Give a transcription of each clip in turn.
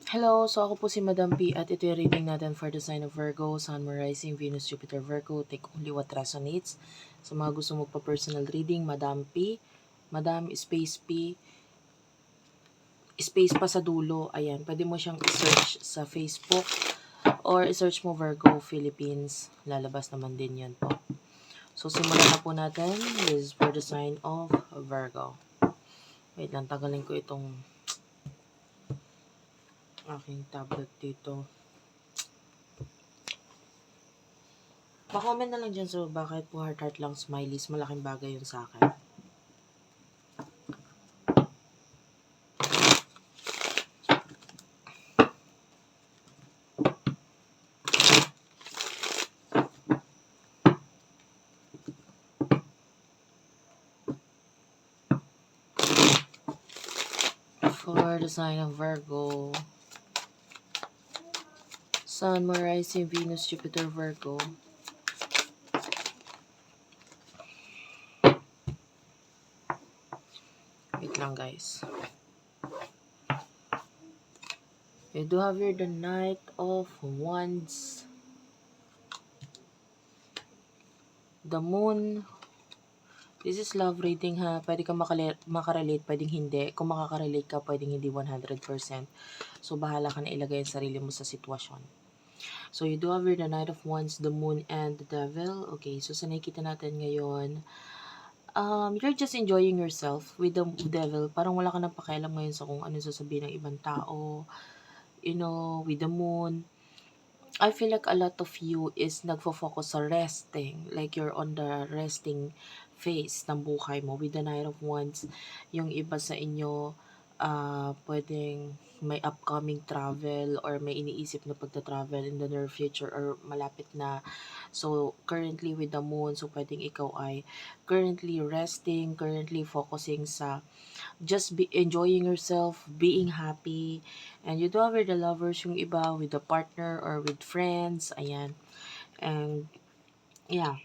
Hello, so ako po si Madam P at ito yung reading natin for the sign of Virgo, Sun, Moon, Rising, Venus, Jupiter, Virgo. Take only what resonates. Sa mga gusto mo pa personal reading, Madam P, Madam Space P, space pa sa dulo. Ayan, pwede mo siyang i-search sa Facebook or i-search mo Virgo Philippines. Lalabas naman din yan po. So, simulan na po natin. This is for the sign of Virgo. Wait lang, tagalin ko itong aking tablet dito. Pa-comment na lang dyan so bakit po heart lang smileys. Malaking bagay yun sa akin. For the sign of Virgo, Sun, Moon, Rising, Venus, Jupiter, Virgo. Wait lang guys. You do have here the Knight of Wands, the Moon. This is love reading ha. Pwede ka makarelate, pwedeng hindi. Kung makakarelate ka, pwedeng hindi 100%. So, bahala ka na ilagay ang sarili mo sa sitwasyon. So, you do have here the Knight of Wands, the Moon, and the Devil. Okay, so sa nakikita natin ngayon, you're just enjoying yourself with the devil. Parang wala ka nang pakialam ngayon sa kung ano sasabihin ng ibang tao. You know, with the moon. I feel like a lot of you is nagfo-focus sa resting. Like you're on the resting phase ng buhay mo. With the Knight of Wands, yung iba sa inyo, pwedeng may upcoming travel or may iniisip na pagta-travel in the near future or malapit na. So, currently with the moon, so pwedeng ikaw ay currently resting, currently focusing sa just be enjoying yourself, being happy. And you do have with the lovers, yung iba with the partner or with friends. Ayan. And, yeah.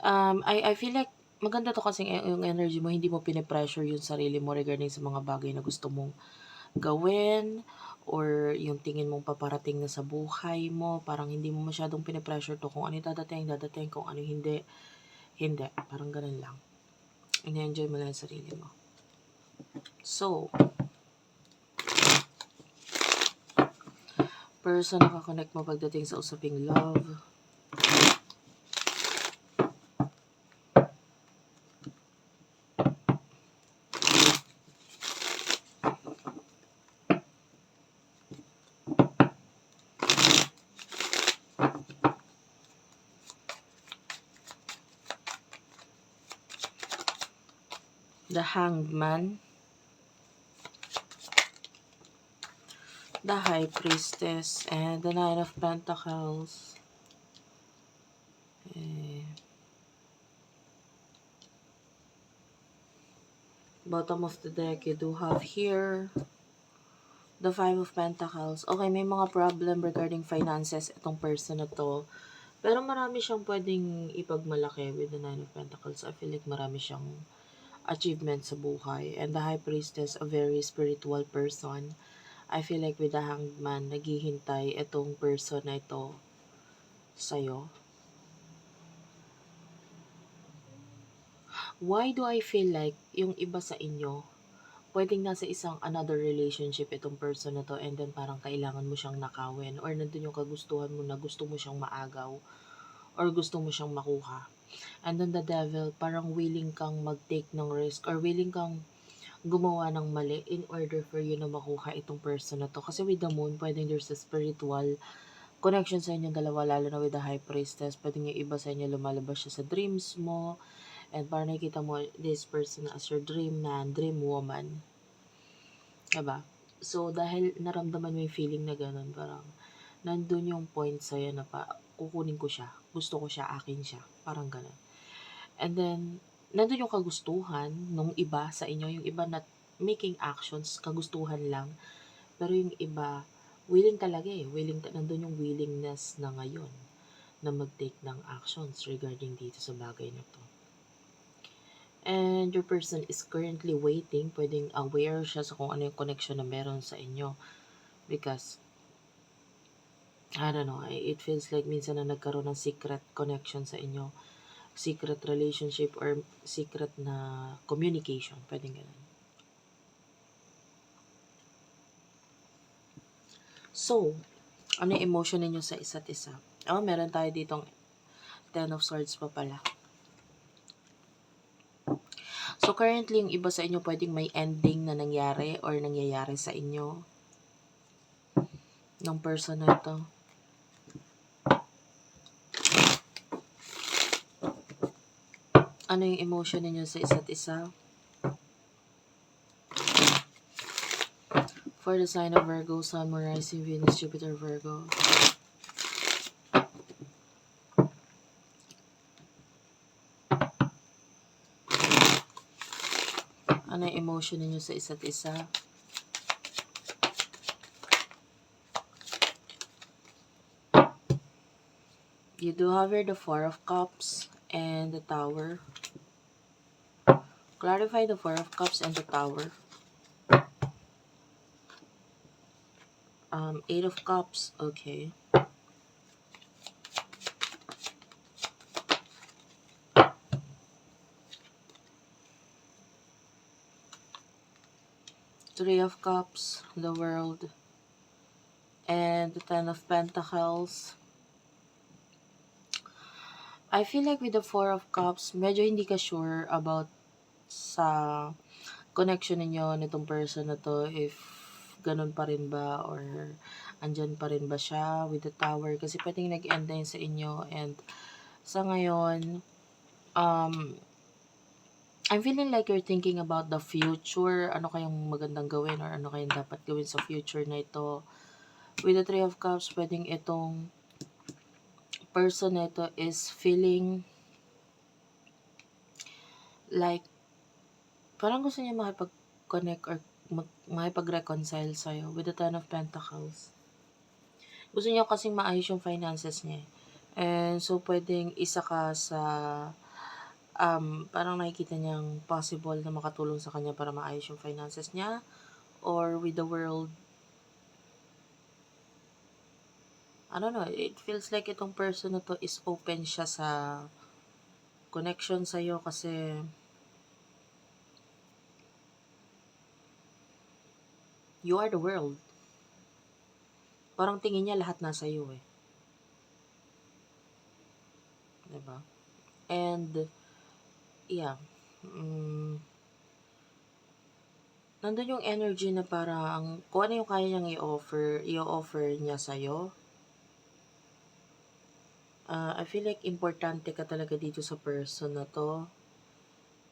I feel like maganda to kasi yung energy mo, hindi mo pinipressure yung sarili mo regarding sa mga bagay na gusto mong gawin or yung tingin mong paparating na sa buhay mo. Parang hindi mo masyadong pinipressure to kung ano yung dadating, kung ano hindi. Hindi. Parang ganun lang. Ina-enjoy mo lang yung sarili mo. So, person nakakonect mo pagdating sa usaping love. The Hanged Man, the High Priestess, and the Nine of Pentacles. Bottom of the deck, you do have here the Five of Pentacles. Okay, may mga problem regarding finances itong person na to. Pero marami siyang pwedeng ipagmalaki with the Nine of Pentacles. I feel like marami siyang achievement sa buhay. And the High Priestess, a very spiritual person. I feel like with the Hanged Man, naghihintay itong person na ito sa'yo. Why do I feel like yung iba sa inyo, pwedeng nasa isang another relationship itong person na to and then parang kailangan mo siyang nakawin or nandun yung kagustuhan mo na gusto mo siyang maagaw or gusto mo siyang makuha. And then the devil, parang willing kang mag-take ng risk or willing kang gumawa ng mali in order for you na makuha itong person na to. Kasi with the moon, pwedeng there's a spiritual connection sa inyong dalawa, lalo na with the high priestess. Pwedeng yung iba sa inyo lumalabas siya sa dreams mo. And parang nakikita mo this person as your dream man, dream woman. Diba? So, dahil naramdaman mo yung feeling na ganun, parang nandun yung point sa'yo na kukunin ko siya. Gusto ko siya, akin siya. Parang ganun. And then, nandun yung kagustuhan nung iba sa inyo. Yung iba na making actions, kagustuhan lang. Pero yung iba, willing talaga eh. Nandun yung willingness na ngayon na mag-take ng actions regarding dito sa bagay na to. And your person is currently waiting. Pwedeng aware siya sa kung ano yung connection na meron sa inyo. Because, I don't know, it feels like minsan na nagkaroon ng secret connection sa inyo. Secret relationship or secret na communication. Pwedeng ganun. So, ano yung emotion ninyo sa isa't isa? Oh, meron tayo ditong Ten of Swords pa pala. So, currently, yung iba sa inyo pwedeng may ending na nangyari or nangyayari sa inyo ng person na ito. Ano yung emotion ninyo sa isa't isa? For the sign of Virgo, Sun, Moon, Rising, Venus, Jupiter, Virgo. Ano yung emotion ninyo sa isa't isa? You do have here the Four of Cups and the Tower. Clarify the Four of Cups and the Tower. Eight of Cups. Okay. Three of Cups, the World, and the Ten of Pentacles. I feel like with the Four of Cups, medyo hindi ka sure about sa connection ninyo nitong person na to, if ganun pa rin ba or andyan pa rin ba siya with the Tower, kasi pwedeng nag-end na yun sa inyo. And sa ngayon, I'm feeling like you're thinking about the future, ano kayang magandang gawin or ano kayang dapat gawin sa future na ito. With the Three of Cups, pwedeng itong person na ito is feeling like parang gusto niya makipag-connect or makipag-reconcile sa'yo with the Ten of Pentacles. Gusto niya kasing maayos yung finances niya. And so, pwedeng isa ka sa parang nakikita niyang possible na makatulong sa kanya para maayos yung finances niya. Or with the World, I don't know, it feels like itong person na to is open siya sa connection sa'yo kasi you are the world. Parang tingin niya lahat nasa iyo eh. Diba? And, yeah. Nandun yung energy na parang kung ano yung kaya niyang i-offer niya sa'yo. I feel like importante ka talaga dito sa person na to.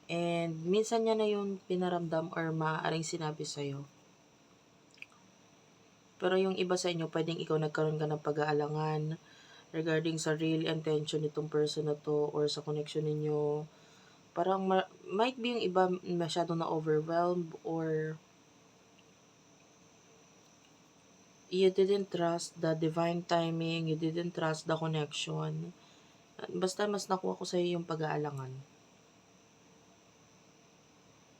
And minsan niya na yung pinaramdam or maaaring sinabi sa'yo. Pero yung iba sa inyo, pwedeng ikaw nagkaroon ka ng pag-aalangan regarding sa real intention nitong person na to or sa connection ninyo. Parang might be yung iba masyado na overwhelmed or you didn't trust the divine timing, you didn't trust the connection. Basta mas nakuha ko sa'yo yung pag-aalangan.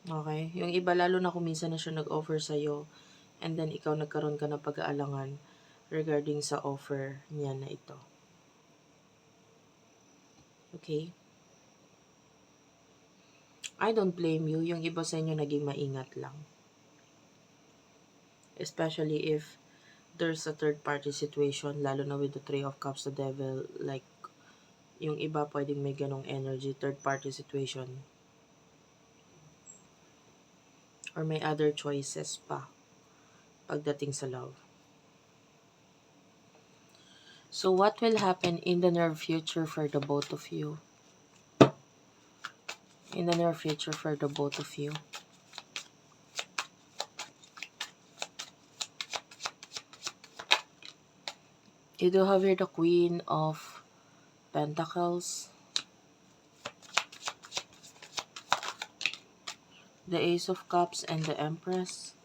Okay? Yung iba, lalo na kung minsan na siya nag-offer sa'yo, and then ikaw nagkaroon ka ng pag-aalangan regarding sa offer niya na ito. Okay? I don't blame you. Yung iba sa inyo naging maingat lang. Especially if there's a third-party situation, lalo na with the Three of Cups, the Devil, like, yung iba pwedeng may ganong energy, third-party situation. Or may other choices pa pagdating sa love. So, what will happen in the near future for the both of you? In the near future for the both of you. You do have here the Queen of Pentacles, the Ace of Cups, and the Empress.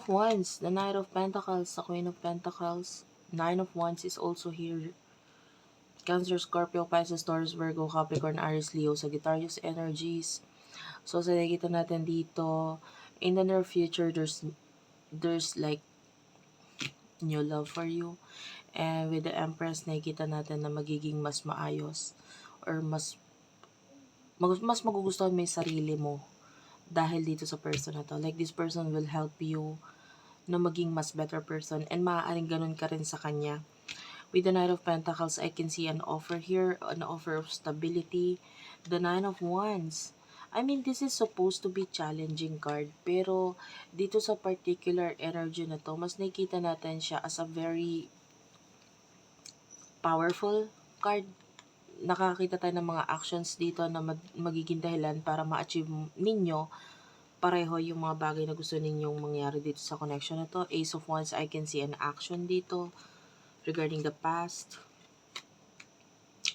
of Wands, the Knight of Pentacles, the Queen of Pentacles, Nine of Wands is also here. Cancer, Scorpio, Pisces, Taurus, Virgo, Capricorn, Aries, Leo, Sagittarius energies. So, sa nakikita natin dito, in the near future, there's like new love for you. And with the Empress, nakikita natin na magiging mas maayos or mas magugustuhan mo yung sarili mo dahil dito sa person na to. Like, this person will help you na maging mas better person and maaaring ganun ka rin sa kanya. With the Knight of Pentacles, I can see an offer here, an offer of stability. The Nine of Wands. I mean, this is supposed to be challenging card, pero dito sa particular energy na to, mas nakikita natin siya as a very powerful card. Nakakita tayo ng mga actions dito na magiging dahilan para ma-achieve ninyo pareho yung mga bagay na gusto ninyong mangyari dito sa connection na to. Ace of Wands, I can see an action dito regarding the past.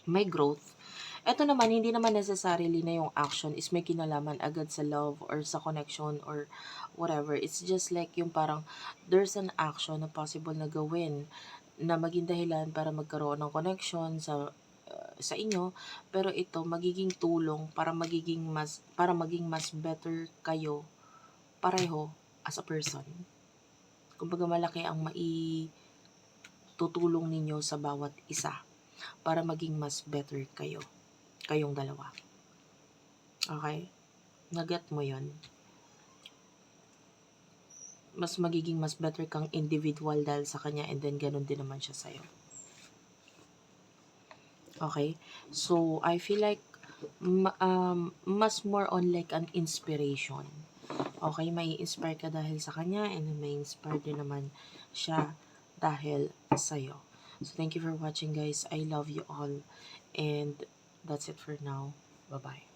May growth. Ito naman, hindi naman necessarily na yung action is may kinalaman agad sa love or sa connection or whatever. It's just like yung parang there's an action na possible na gawin na maging dahilan para magkaroon ng connection sa inyo, pero ito magiging tulong para maging mas better kayo pareho as a person. Kumbaga malaki ang maitutulong ninyo sa bawat isa para maging mas better kayong dalawa. Okay? Naget mo yon. Mas magiging mas better kang individual dahil sa kanya and then ganun din naman siya sa'yo. Okay? So, I feel like mas more on like an inspiration. Okay? May inspire ka dahil sa kanya and then may inspire din naman siya dahil sa'yo. So, thank you for watching guys. I love you all. And that's it for now. Bye-bye.